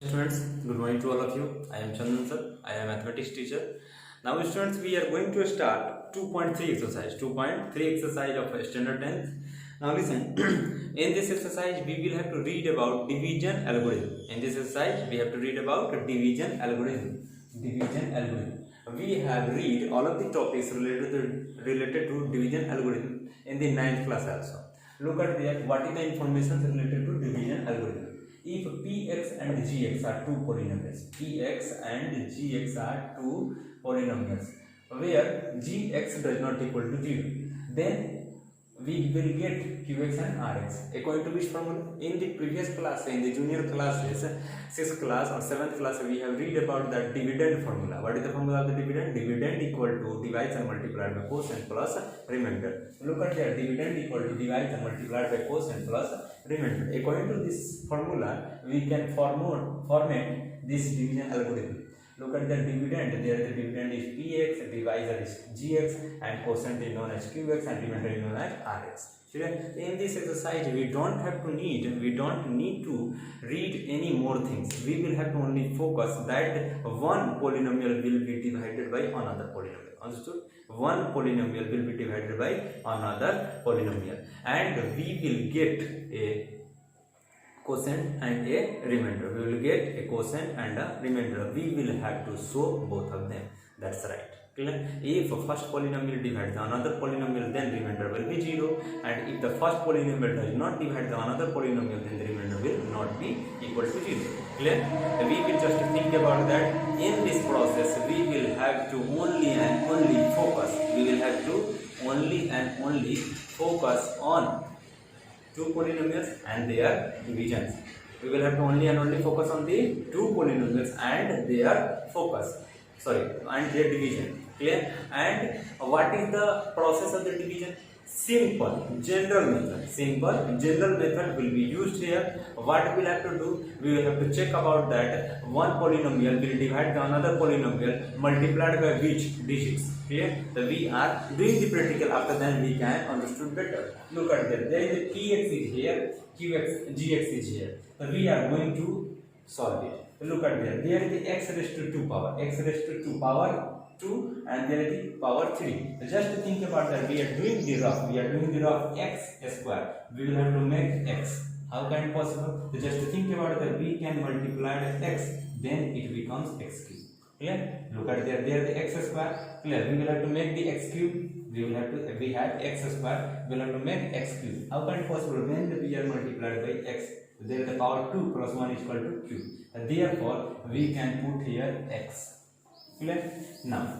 Students, good morning to all of you. I am Chandan sir. I am a mathematics teacher. Now, students, we are going to start 2.3 exercise. 2.3 exercise of standard 10th. Now, listen. In this exercise, we will have to read about division algorithm. In this exercise, we have to read about division algorithm. Division algorithm. We have read all of the topics related to division algorithm in the 9th class also. Look at there. What is the information related to division algorithm? If px and gx are two polynomials, px and gx are two polynomials where gx does not equal to 0, then we will get qx and rx according to which formula? In the previous class, in the junior classes, 6th class or 7th class, we have read about the dividend formula. What is the formula of the dividend? Dividend equal to divides and multiplied by quotient plus remainder. Look at there, dividend equal to divides and multiplied by quotient plus remainder. According to this formula, we can format this division algorithm. Look at the dividend. There the dividend is px, divisor is gx, and quotient is known as qx, and remainder is known as rx. In this exercise, we don't need to read any more things. We will have to only focus that one polynomial will be divided by another polynomial. Understood? One polynomial will be divided by another polynomial, and we will get a quotient and a remainder. We will get a quotient and a remainder. We will have to show both of them. That's right. Clear? If first polynomial divides the another polynomial, then remainder will be 0, and if the first polynomial does not divide the another polynomial, then the remainder will not be equal to 0. Clear? We will just think about that. In this process, we will have to only and only focus. We will have to only and only focus on two polynomials and their divisions. We will have to only and only focus on the two polynomials and their and their division. Clear? And what is the process of the division? Simple general method will be used here. What we will have to do? We will have to check about that one polynomial will divide the another polynomial multiplied by which digits. Clear? So we are doing the practical. After that we can understood better. Look at there. There is a px is here, gx is here. So we are going to solve it. Look at there. There is the x raised to 2 power 2, and there is the power 3. So just think about that. We are doing the rough x square. We will have to make x. How can it possible? So just think about that. We can multiply the x, then it becomes x cube. Clear? Look at there. There is the x square. Clear? We will have to make the x cube. We have x square. We will have to make x cube. How can it possible? When we are multiplied by x, there the power 2 plus 1 is equal to q. Therefore, we can put here x. Clear? Now,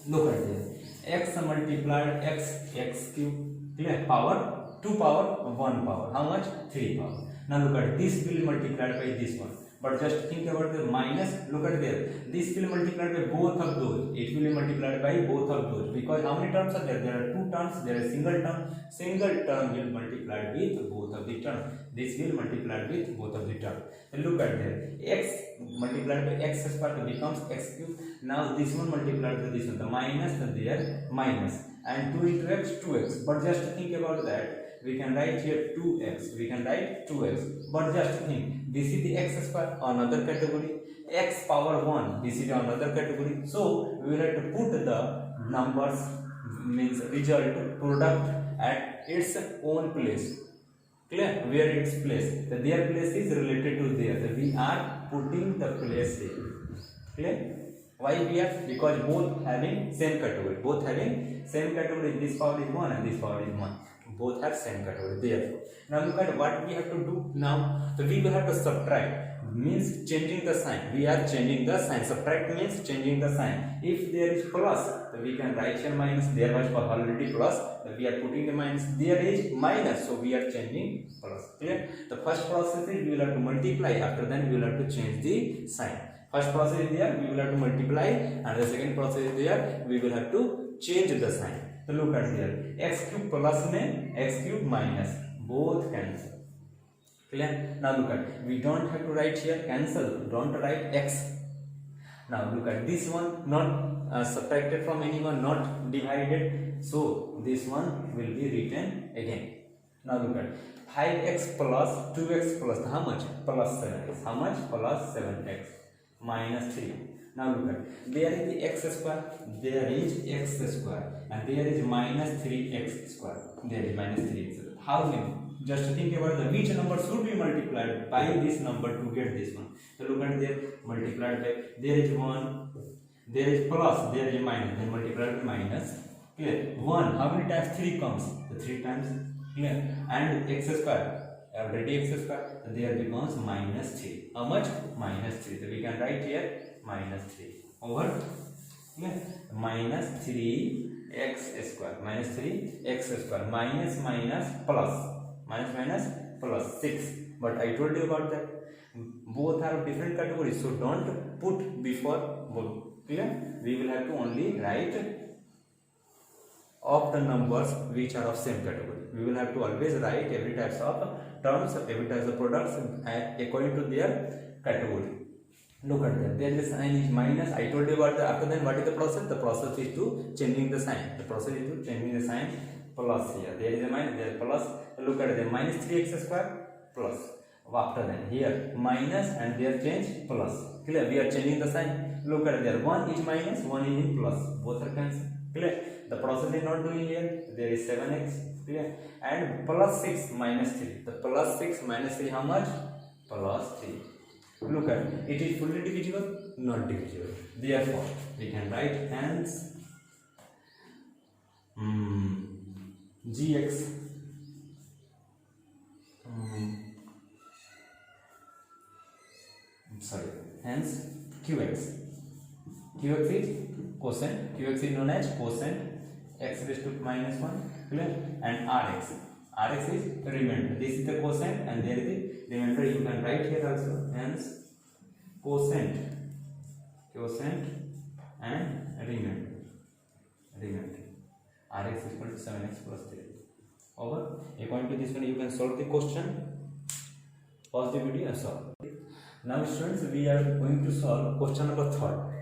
look at this. X multiplied x cube. Clear? Power 2 power 1 power. How much? 3 power. Now look at this will multiplied by this one. But just think about the minus. Look at there. This will multiplied by both of those. It will be multiplied by both of those. Because how many terms are there? There are two terms. There is single term. Single term will multiply with both of the terms. This will multiply with both of the terms. Look at there. X multiplied by x square becomes x cube. Now this one multiplied by this one. The minus there minus. And 2 into x 2x. But just think about that. We can write here 2x. But just think, this is the x square, another category. X power 1, this is another category. So we will have to put the numbers, means result, product at its own place. Clear? Where its place? Their place is related to there. So we are putting the place here. Clear? Why we are? Because both having same category. This power is 1 and this power is 1. Both have same category. Therefore, now look at what we have to do now. So we will have to subtract, means changing the sign. We are changing the sign. Subtract means changing the sign. If there is plus, so we can write here minus. There was already plus. So we are putting the minus. There is minus, so we are changing plus. Clear? The first process is we will have to multiply. After then we will have to change the sign. First process is there, we will have to multiply, and the second process is there, we will have to change the sign. So look at here, x cube plus में x cube minus, both cancel. Clear? Now look at, we don't have to write here cancel, don't write x. Now look at this one, not subtracted from anyone, not divided, so this one will be written again. Now look at 5x plus 2x plus how much? Plus 7x. How much? Plus 7x minus 3. Now look at, there is the x square, there is x square, and there is minus 3x square. There is minus 3x square. How many? Just think about the which number should be multiplied by this number to get this one. So look at there, multiplied by, there is 1, there is plus, there is minus, then multiplied by minus. Clear? 1, how many times 3 comes? The 3 times. Clear? And x square, already x square, so there becomes minus 3. How much? Minus 3. So we can write here minus 3 over, clear? Minus 3x square, minus 3x square, minus minus plus, minus minus plus 6. But I told you about that. Both are different categories, so don't put before both. Clear? We will have to only write of the numbers which are of same category. We will have to always write every types of terms, every types of products according to their category. Look at that. There is sign is minus. I told you about the after then what is the process? The process is to changing the sign. The process is to changing the sign plus here. There is a minus, there is plus. Look at the minus 3x square plus. After then here minus and there change plus. Clear? We are changing the sign. Look at there. 1 is minus, 1 is in plus. Both are cancelled. Clear? The process is not doing here. There is 7x. Clear? And plus 6 minus 3. The plus 6 minus 3 how much? Plus 3. Look at it is fully divisible, not divisible. Therefore, we can write hence gx hence qx. Qx is quotient. Qx is known as quotient x raised to minus 1. Clear? And rx. Rx is remainder. This is the quotient and there is the remainder. You can write here also. Hence quotient and remainder. Rx is equal to 7x plus 3. Over. According to this one, you can solve the question. Pause the video and solve. Now, students, we are going to solve question number 3rd.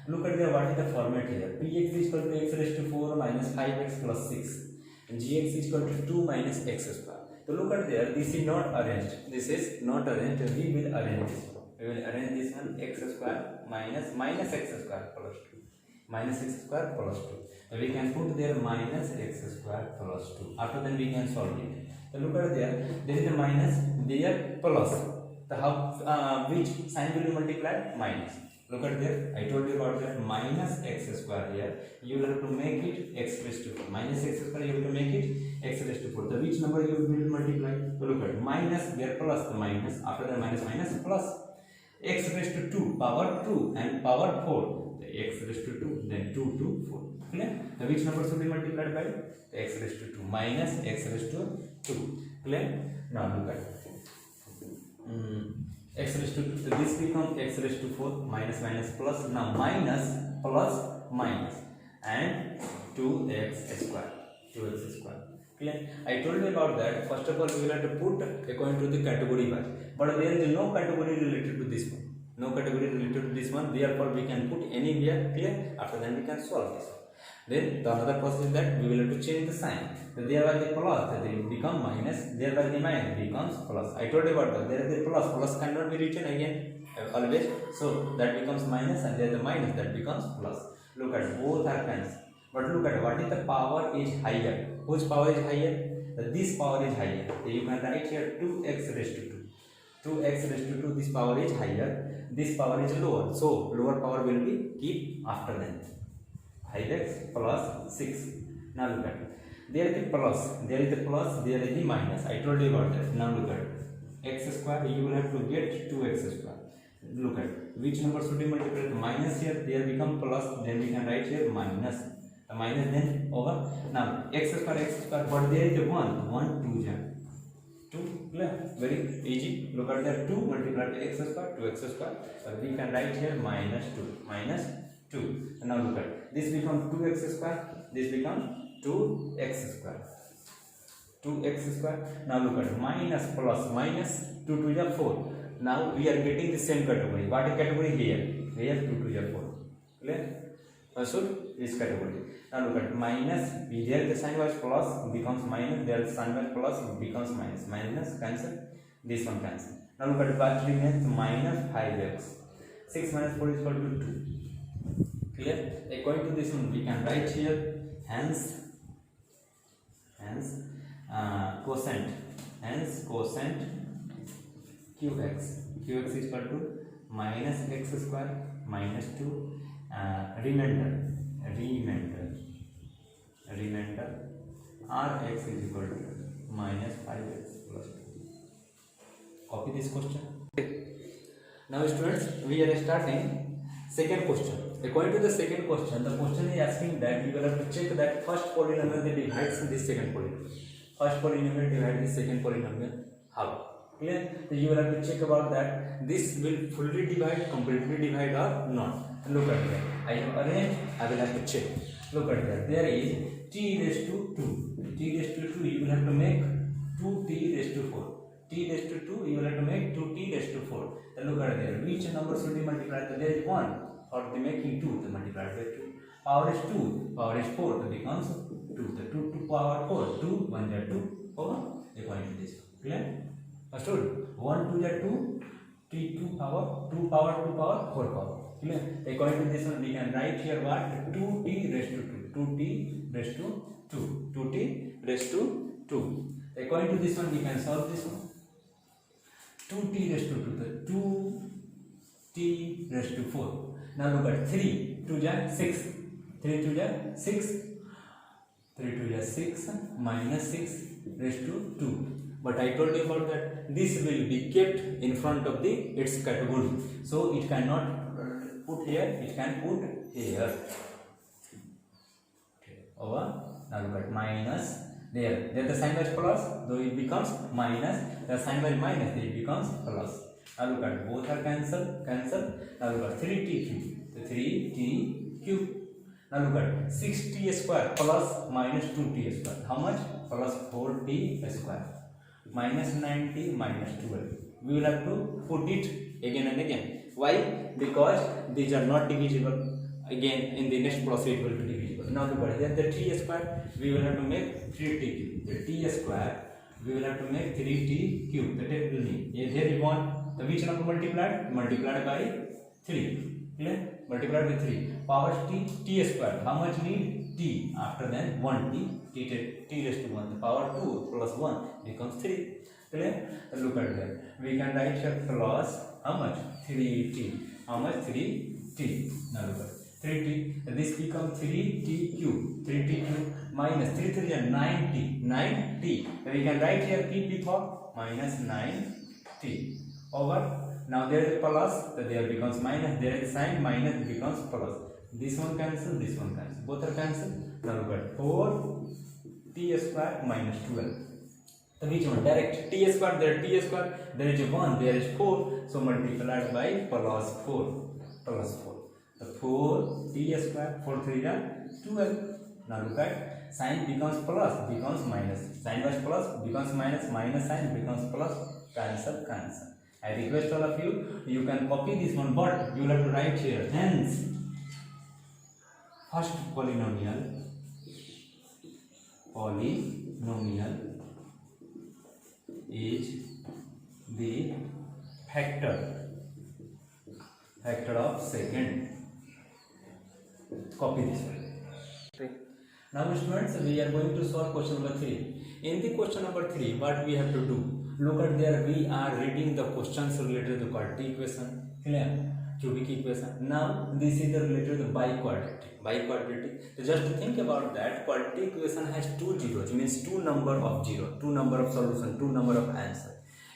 Look at the what is the format here. Px is equal to x raised to 4 minus 5x plus 6. And gx is equal to 2 minus x square. So look at there, this is not arranged. This is not arranged. We will arrange this one. We will arrange this one x square minus x square plus 2. Minus x square plus 2. So we can put there minus x square plus 2. After then we can solve it. So look at there is a minus, there plus. So how which sign will be multiplied? Minus. Look at there. I told you about that minus x square here. You will have to make it x raised to 4. Minus x square you have to make it x raised to 4. The which number you will multiply? So look at minus there plus the minus. After the minus plus x raised to 2 power 2 and power 4. The x raised to 2 then 2 to 4. Clear? The which number should be multiplied by? The x raised to 2 minus x raised to 2. Clear? Now look at x raised to 2. So this becomes x raised to 4 minus plus. Now minus plus minus and 2x square. 2x square. Clear? I told you about that. First of all, we will have to put according to the category wise. But there is no category related to this one. No category related to this one. Therefore, we can put anywhere. Clear? After that, we can solve this. Then the another process is that we will have to change the sign. So there by the plus, they will become minus. There by the minus becomes plus. I told you about that. There is the plus. Plus cannot be written again always. So that becomes minus, and there is the minus that becomes plus. Look at both are cancelled. But look at what is the power is higher. Whose power is higher? This power is higher. So you can write here 2x raised to 2. 2x raised to 2. This power is higher. This power is lower. So lower power will be keep after that. 5x plus 6. Now look at it. There is the plus, there is the plus, there is the minus. I told you about that. Now look at it. X square, you will have to get 2x square. Look at it. Which number should be multiplied? Minus here, there become plus, then we can write here minus. The minus then over. Now x square, but there is a 1, 2, clear? Very easy. Look at that 2 multiplied by x square, 2x square. We can write here minus 2. And now look at it. This becomes 2x square, this becomes 2x square. 2x square. Now look at it. Minus plus minus 2 to the 4. Now we are getting the same category. What is category here? Here 2 to the 4. Clear? Understood? This category. Now look at minus. There the sign was plus becomes minus. There the sign was plus becomes minus. Minus cancel. This one cancel. Now look at what remains minus 5x. 6 minus 4 is equal to 2. Clear? According to this one, we can write here. Hence quotient. Hence quotient qx. Qx is equal to minus x square minus 2. Remainder Rx is equal to minus 5x plus 2. Copy this question. Now students, we are starting second question. According to the second question, the question is asking that you will have to check that first polynomial that divides this second polynomial. First polynomial divides this second polynomial. How? Clear? So you will have to check about that. This will fully divide, completely divide or not. Look at that. I have arranged. I will have to check. Look at that. There is t raised to 2. T raised to 2. You will have to make 2t raised to 4. T raised to 2. You will have to make 2t raised to 4. Then look at there. Which number should be multiplied? So there is 1. For the making 2, the multiplied by 2. Power is 2. Power is 4. So becomes 2. The 2 to power 4. 2. 1 is 2. Over. According to this. Clear? Understood? 1 2 is 2. T 2 power 2 power 2 power 4 power. Clear? According to this one, we can write here what? 2t raised to 2. 2t raised to 2. 2t raised to 2. According to this one, we can solve this one. 2t raised to 2. The 2t raised to 4. Now look at 3. 2 is 6. 3 2 is 6. 3 2 is 6 minus 6 raised to 2. But I told you about that this will be kept in front of its category. So it cannot put here, it can put here. Okay. Over. Now look at minus. There the sign was plus, though it becomes minus. The sign was minus, it becomes plus. Now look at both are cancel. Now look at 3t cube. The 3t cube. Now look at 6t square plus minus 2t square. How much? Plus 4t square. Minus 9t minus 12. We will have to put it again and again. Why? Because these are not divisible. Again, in the next process it will be divisible. Now look at here, the t square, we will have to make 3t cube. The t square, we will have to make 3t cube. The table will need. Here you want the which number multiplied? Multiplied by 3. Clear? Multiplied by 3. Power t square. How much need? T. After then 1t. T raised to 1. The power 2 plus 1 becomes 3. Clear? Look at that. We can write here plus how much? 3t. How much? 3t. Now look at 3t. This becomes 3t cube. 3t cube minus 3 3 is 9t. 9t. We can write here p before minus 9t. Over. Now there is plus, so there becomes minus. There is sign minus becomes plus. This one cancel. This one cancel. Both are cancelled. Now look at 4t square minus 12. So which one? Direct t square, there t square, there is 1, there is 4, so multiplied by plus 4, plus 4. The 4 t square, 4 3 is 12. Now look at sign becomes plus, becomes minus. Sign was plus, becomes minus, minus sign becomes plus, cancel, cancel. I request all of you, you can copy this one, but you will have to write here. Hence, first polynomial is the factor of second. Copy this one. Okay. Now students, we are going to solve question number 3. In the question number 3, what we have to do? Look at there, we are reading the questions related to the quadratic equation. Clear? Cubic equation. Now this is related to the biquadratic. So just think about that. Quadratic equation has 2 zeros, means 2 number of zero, 2 number of solution, 2 number of answer.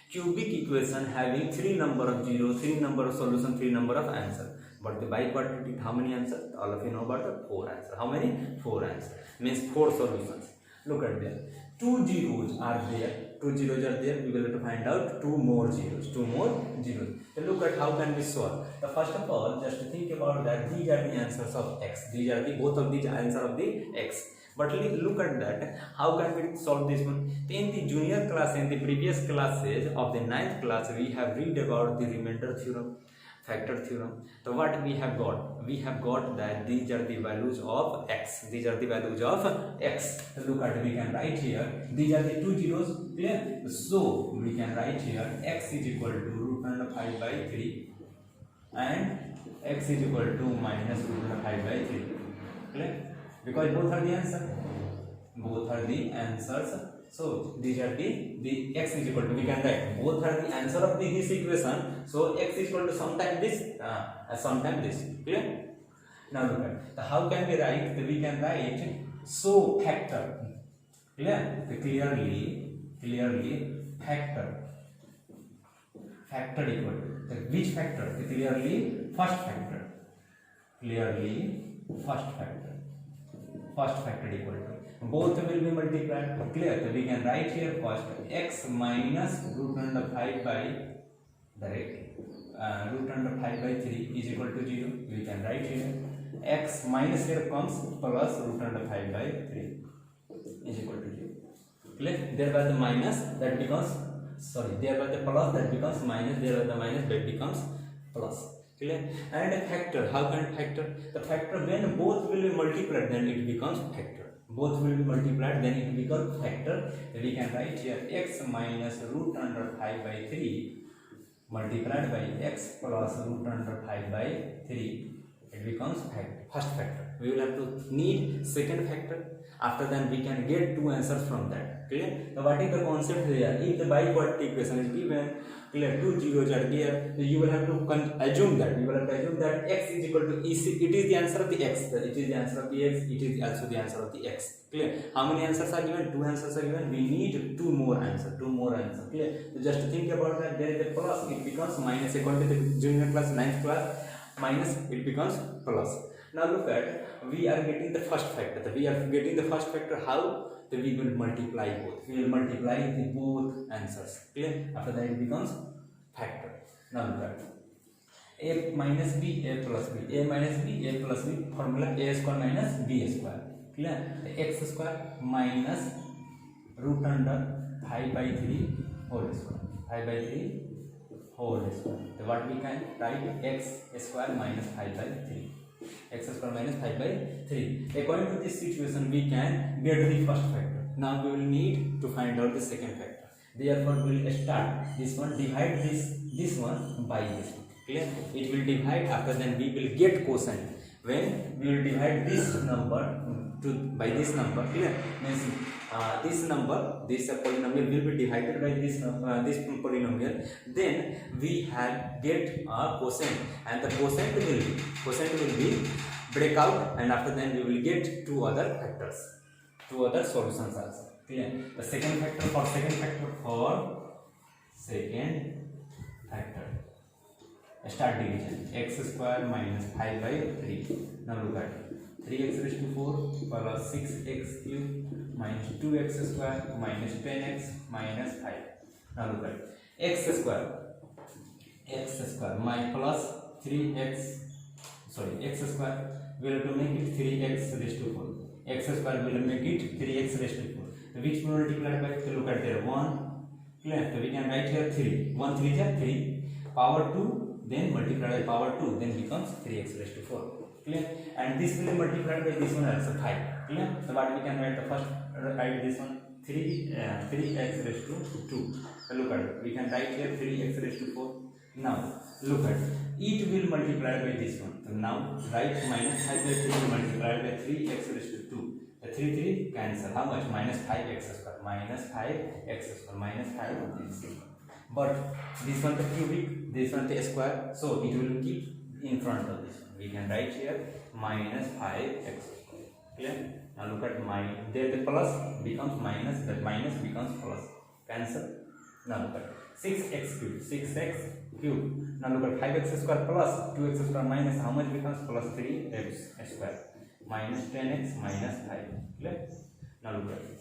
Cubic equation having 3 number of zero, 3 number of solution, 3 number of answer. But the biquadratic, how many answers? All of you know about the 4 answers. How many? 4 answers. Means 4 solutions. Look at there. 2 zeros are there. 2 zeros are there. We will have to find out 2 more zeros. 2 more zeros. So look at how can we solve. So first of all, just think about that. These are the answers of x. These are the both of these answers of the x. But look at that. How can we solve this one? In the junior class, in the previous classes of the 9th class, we have read about the remainder theorem. factor theorem. So what we have got? We have got that these are the values of x. These are the values of x. So look at, we can write here, these are the two zeros, clear? So we can write here x is equal to root under 5 by 3 and x is equal to minus root under 5 by 3, clear? Because both are the answer. Both are the answers. So these are the x is equal to, we can write both are the answer of this equation. So x is equal to sometime this sometime this, clear? Now look at, so how can we write? We can write so factor, clear? So clearly factor equal to, so which factor? So clearly first factor, first factor equal to, both will be multiplied, clear? So we can write here first x minus root under 5 by direct root under 5 by 3 is equal to 0. We can write here x minus here comes plus root under 5 by 3 is equal to 0, clear? There was the minus, that becomes, sorry, there was the plus, that becomes minus, there was the minus, that becomes plus, clear? And a factor, how can factor? The factor, when both will be multiplied, then it becomes factor. Both will be multiplied, then it becomes factor. We can write here x minus root under 5 by 3 multiplied by x plus root under 5 by 3. It becomes first factor. We will have to need second factor. After that, we can get two answers from that. Clear? Now, what is the concept here? If the bi-quadratic equation is given, clear, two zeros are there, so you will have to assume that. You will have to assume that x is equal to EC. It is the answer of the x. It is the answer of the x. It is also the answer of the x. Clear? How many answers are given? Two answers are given. We need two more answers. Clear? So just think about that. There is a plus. It becomes minus. According to the junior class, 9th class, minus, it becomes plus. Now look at, we are getting the first factor. We are getting the first factor. How? So we will multiply both. We will multiply the both answers. Clear? After that, it becomes factor. Now look at a minus b, a plus b, a minus b, a plus b. Formula a square minus b square. Clear? X square minus root under 5 by 3 whole square. 5 by 3 whole square. So what we can write? X square minus 5 by 3. X square minus 5 by 3. According to this situation, we can get the first factor. Now we will need to find out the second factor. Therefore, we will start this one, divide this one by this one. Clear? It will divide. After then, we will get quotient. When we will divide this number by this number, clear? Means this number, this polynomial will be divided by this polynomial. Then we have get a quotient, and the quotient will be break out, and after then we will get two other factors, two other solutions also. Clear? The second factor start division, x square minus 5 by 3. Now look at 3x raised to 4 plus 6x cube minus 2x square minus 10x minus 5. Now look at x square my plus 3x, sorry, x square will to make it 3x raised to 4. X square will make it 3x raised to 4. So which multiplied by, to look at there 1. Clear? So we can write here 3. 1 3 is 3. Power 2. Then multiplied by power 2, then becomes 3x raised to 4. Clear? And this will be multiplied by this one also 5. Clear? So what we can write, the first write this one 3x raised to 2. So look at it. We can write here 3x raised to 4. Now look at it will multiply by this one. So now write minus 5 by 3 multiplied by 3x raised to 2. The 3 cancel. How much? Minus 5x square. Minus 5x square. Minus 5x. But this one the cubic, this one the square, so it will keep in front of this one. We can write here minus 5x square. Clear? Now look at there the plus becomes minus, that minus becomes plus. Cancel. Now look at 6x cube. Now look at 5x square plus 2x square minus, how much becomes? Plus 3x square minus 10x minus 5. Clear? Now look at it.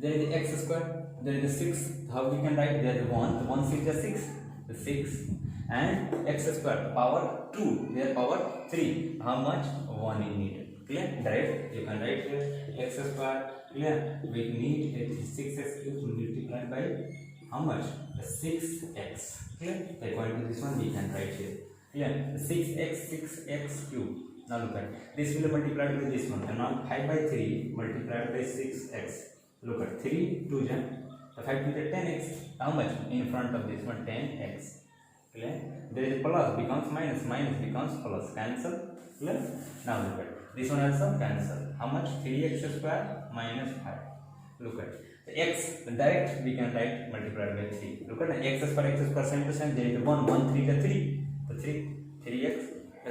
There is the x square, there is the 6. How we can write? There is the 1. The 1 6 is 6. The 6 and x square power 2. There power 3. How much? 1 is needed. Clear? Direct. You can write here x square. Clear? We need a 6x cube multiplied by how much? The 6x. Clear? According to this one, we can write here Clear? 6x cube. Now look at this will be multiplied with this one, and now 5 by 3 multiplied by 6x. Look at 3 2 jam. The 5 to the 10x. How much in front of this one? 10x. Clear? There is plus becomes minus, minus becomes plus. Cancel. Clear? Now look at this one also cancel. How much? 3x square minus 5. Look at the x direct we can write multiplied by 3. Look at the x square same to same. There is 1 3 is 3. So 3x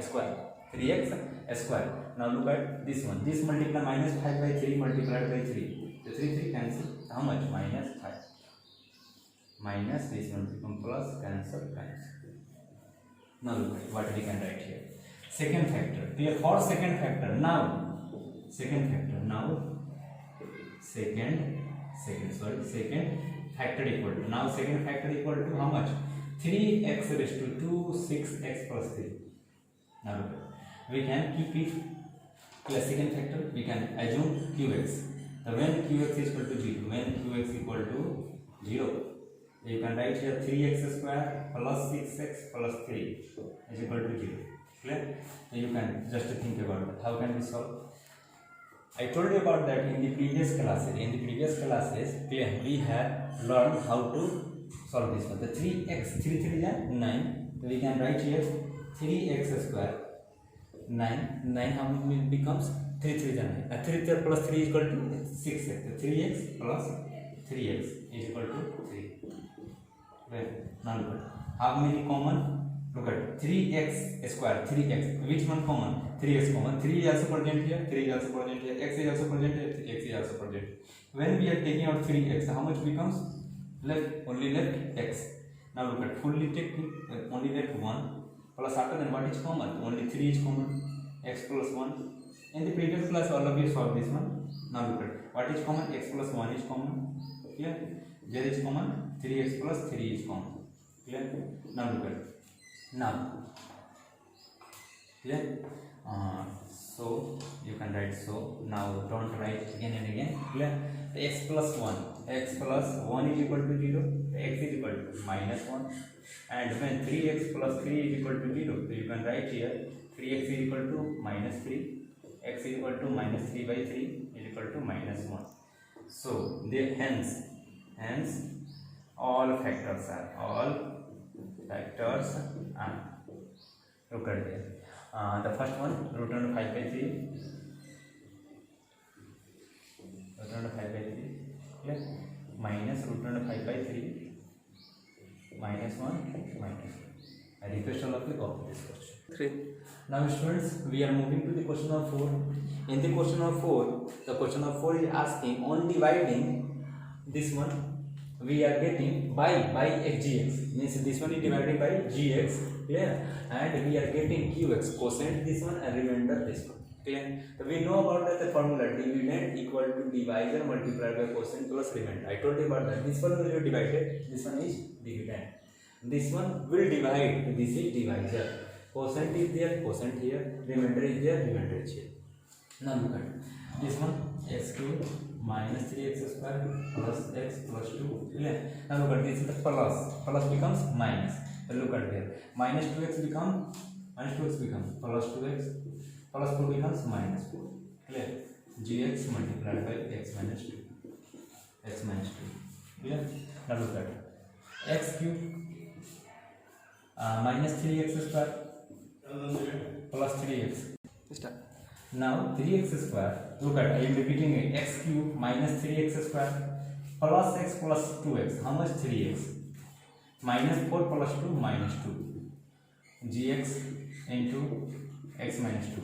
square. 3x square. Now look at this one. This multiply minus 5 by 3 multiplied by 3. So 3 cancel. How much? Minus 5. Minus this one become plus. Cancel. Now look at what we can write here. Second factor. Clear? For second factor. Now second factor equal to, now second factor equal to how much? 3x raised to 2 6x plus 3. Now look at, we can keep it plus second factor, we can assume qx. So when qx is equal to 0, when qx equal to 0, you can write here 3x square plus 6x plus 3 is equal to 0. Clear? So you can just think about that. How can we solve? I told you about that in the previous classes. Clear, we have learned how to solve this one. The 3x, 3 3 is 9. So we can write here 3x square 9 how many becomes 3 3 is 9. 3 plus 3 is equal to 6x. So 3x plus 3x is equal to 3. Well, now look at how many common. Look at 3x square, 3x. Which one common? 3x common. 3 is also present here. 3 is also present here. X is also present here. X is also present. When we are taking out 3x, how much becomes? Left, only left x. Now look at fully taking only left 1 plus after then what is common? Only 3 is common. X plus 1. In the previous class, all of you solved this one. Now look at what is common? X plus 1 is common. Clear? There is common. 3x plus 3 is common. Clear? Now look at. Now, clear? So you can write so. Now don't write again and again. Clear? X plus 1 is equal to 0. X is equal to minus 1. And when 3x plus 3 is equal to 0, so you can write here 3x is equal to minus 3. X is equal to minus 3 by 3 is equal to minus 1. So there hence all factors are look at there. The first one, root under 5 by 3. Root under 5 by 3. Yes. Minus root under 5 by 3. Minus 1. Minus 1. I request all of you copy this question. 3. Now students, we are moving to the question of 4. In the question of 4, the question of 4 is asking on dividing this one. We are getting by xgx, means this one is divided by gx, clear, and we are getting qx, quotient this one and remainder this one, clear. So we know about that the formula dividend equal to divisor multiplied by quotient plus remainder. I told you about that. This one will be divided, this one is dividend, this one will divide, this is divisor, quotient is there, quotient here, remainder is there, remainder is here. Now look at this one, x cube minus 3x square plus x plus 2. Clear? Now look at this, the plus becomes minus. So look at here, minus 2x becomes plus 2x, plus 4 becomes minus 4. Clear? Gx multiplied by x minus 2. Clear? Now look at x cube minus 3x square plus 3x. Start. Now 3x square, look at, I am repeating it, x cube minus 3x square plus x plus 2x, how much? 3x, minus 4 plus 2 minus 2, gx into x minus 2.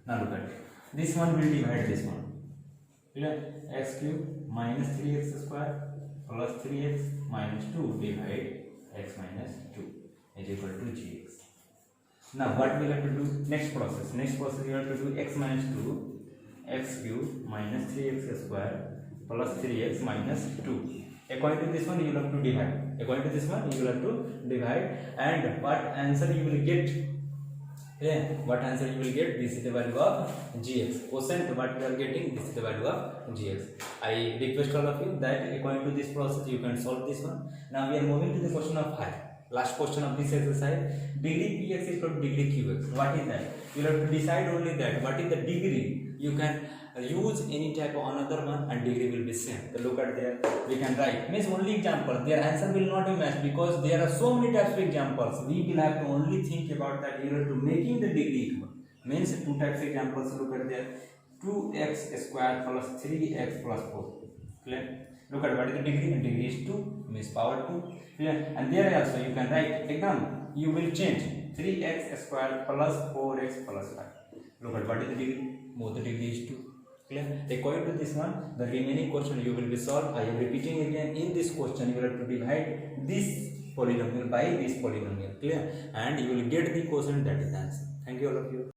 Now look at, this one will divide this one, x cube minus 3x square plus 3x minus 2 divide x minus 2 is equal to gx. Now what we have to do? Next process we have to do x minus 2, x cube minus 3x square plus 3x minus 2. According to this one you will have to divide. And what answer you will get? This is the value of gx. Quotient what we are getting, this is the value of gx. I request all of you that according to this process you can solve this one. Now we are moving to the question of 5. Last question of this exercise. Degree px is equal to degree qx. What is that? You have to decide only that. What is the degree? You can use any type of another one and degree will be same. So look at there. We can write. Means only example. Their answer will not be matched because there are so many types of examples. We will have to only think about that. You have to making the degree equal. Means two types of examples. Look at there. 2x square plus 3x plus 4. Clear? Look at what is the degree, and degree is 2, means power 2. Clear? And there also you can write exam, you will change 3x square plus 4x plus 5. Look at what is the degree, both the degree is 2. Clear? According to this one, the remaining question you will be solved. I am repeating again, in this question you will have to divide this polynomial by this polynomial. Clear? And you will get the quotient, that is the answer. Thank you all of you.